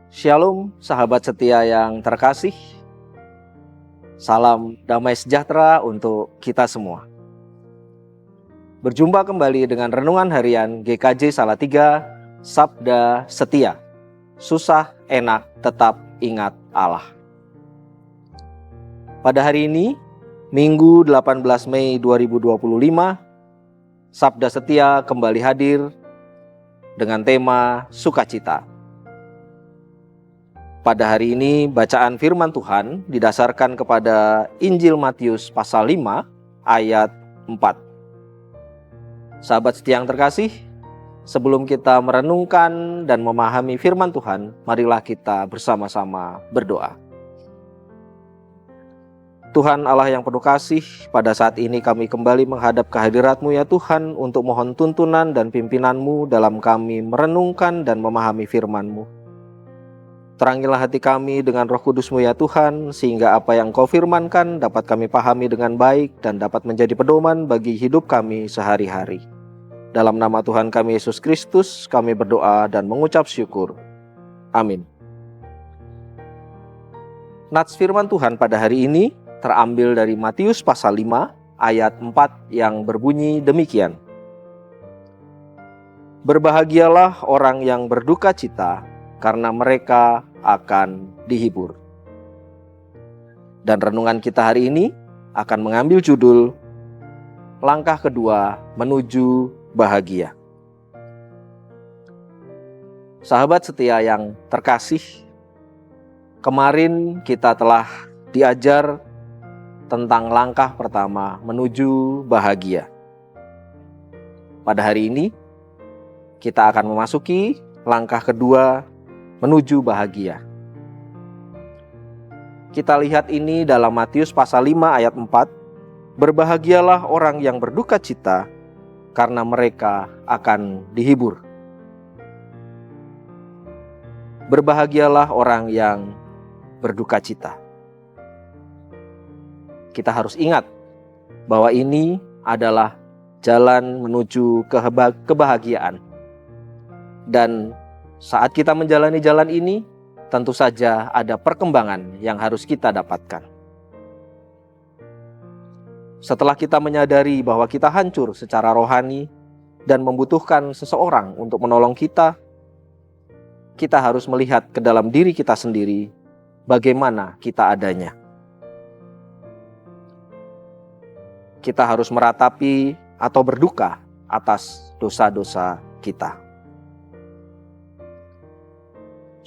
Shalom sahabat setia yang terkasih. Salam damai sejahtera untuk kita semua. Berjumpa kembali dengan renungan harian GKJ Salatiga, Sabda Setia. Susah, enak, tetap ingat Allah. Pada hari ini, Minggu 18 Mei 2025, Sabda Setia kembali hadir dengan tema sukacita. Pada hari ini bacaan firman Tuhan didasarkan kepada Injil Matius pasal 5 ayat 4. Sahabat setia yang terkasih, sebelum kita merenungkan dan memahami firman Tuhan, marilah kita bersama-sama berdoa. Tuhan Allah yang penuh kasih, pada saat ini kami kembali menghadap kehadirat-Mu ya Tuhan untuk mohon tuntunan dan pimpinan-Mu dalam kami merenungkan dan memahami firman-Mu. Terangilah hati kami dengan Roh Kudus-Mu ya Tuhan, sehingga apa yang Kau firmankan dapat kami pahami dengan baik dan dapat menjadi pedoman bagi hidup kami sehari-hari. Dalam nama Tuhan kami Yesus Kristus, kami berdoa dan mengucap syukur. Amin. Nats firman Tuhan pada hari ini terambil dari Matius pasal 5 ayat 4 yang berbunyi demikian. Berbahagialah orang yang berduka cita, karena mereka akan dihibur. Dan renungan kita hari ini akan mengambil judul Langkah Kedua Menuju Bahagia. Sahabat setia yang terkasih, kemarin kita telah diajar tentang langkah pertama menuju bahagia. Pada hari ini kita akan memasuki langkah kedua menuju bahagia. Kita lihat ini dalam Matius pasal 5 ayat 4. Berbahagialah orang yang berduka cita, karena mereka akan dihibur. Berbahagialah orang yang berduka cita. Kita harus ingat bahwa ini adalah jalan menuju kebahagiaan. Dan saat kita menjalani jalan ini, tentu saja ada perkembangan yang harus kita dapatkan. Setelah kita menyadari bahwa kita hancur secara rohani dan membutuhkan seseorang untuk menolong kita, kita harus melihat ke dalam diri kita sendiri bagaimana kita adanya. Kita harus meratapi atau berduka atas dosa-dosa kita.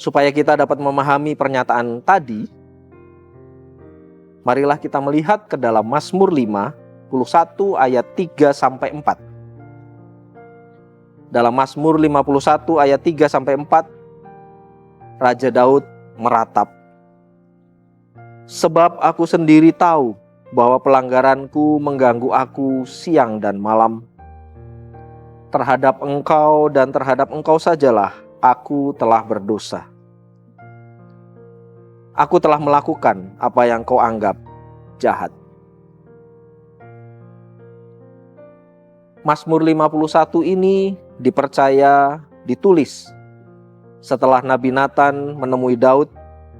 Supaya kita dapat memahami pernyataan tadi, marilah kita melihat ke dalam Mazmur 51 ayat 3-4. Dalam Mazmur 51 ayat 3-4, Raja Daud meratap, "Sebab aku sendiri tahu bahwa pelanggaranku mengganggu aku siang dan malam. Terhadap Engkau dan terhadap Engkau sajalah aku telah berdosa. Aku telah melakukan apa yang Kau anggap jahat." Mazmur 51 ini dipercaya ditulis setelah Nabi Nathan menemui Daud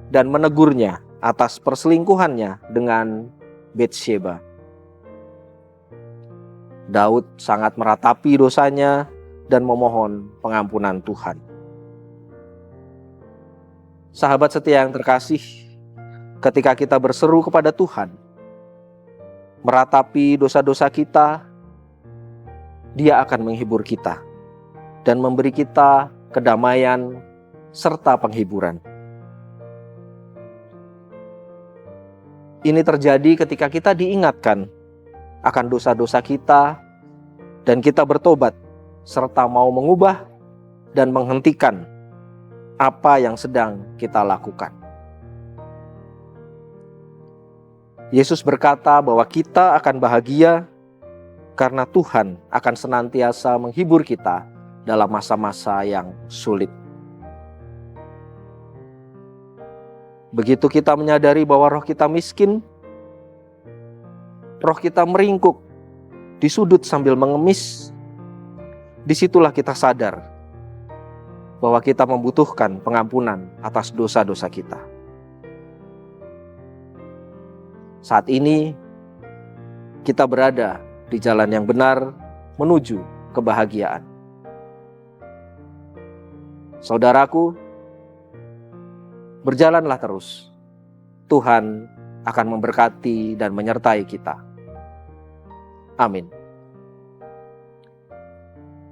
dan menegurnya atas perselingkuhannya dengan Batsheba. Daud sangat meratapi dosanya dan memohon pengampunan Tuhan. Sahabat setia yang terkasih, ketika kita berseru kepada Tuhan, meratapi dosa-dosa kita, Dia akan menghibur kita dan memberi kita kedamaian serta penghiburan. Ini terjadi ketika kita diingatkan akan dosa-dosa kita dan kita bertobat serta mau mengubah dan menghentikan apa yang sedang kita lakukan. Yesus berkata bahwa kita akan bahagia karena Tuhan akan senantiasa menghibur kita dalam masa-masa yang sulit. Begitu kita menyadari bahwa roh kita miskin, roh kita meringkuk di sudut sambil mengemis, disitulah kita sadar bahwa kita membutuhkan pengampunan atas dosa-dosa kita. Saat ini, kita berada di jalan yang benar menuju kebahagiaan. Saudaraku, berjalanlah terus. Tuhan akan memberkati dan menyertai kita. Amin.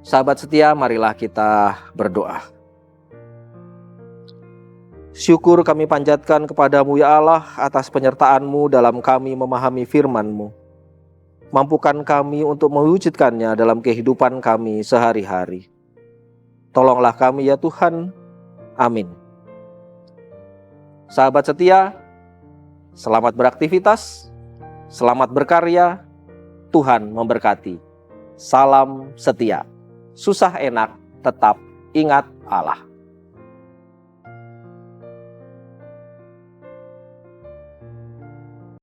Sahabat setia, marilah kita berdoa. Syukur kami panjatkan kepadamu ya Allah atas penyertaan-Mu dalam kami memahami firman-Mu. Mampukan kami untuk mewujudkannya dalam kehidupan kami sehari-hari. Tolonglah kami ya Tuhan. Amin. Sahabat setia, selamat beraktivitas, selamat berkarya, Tuhan memberkati. Salam setia. Susah enak, tetap ingat Allah.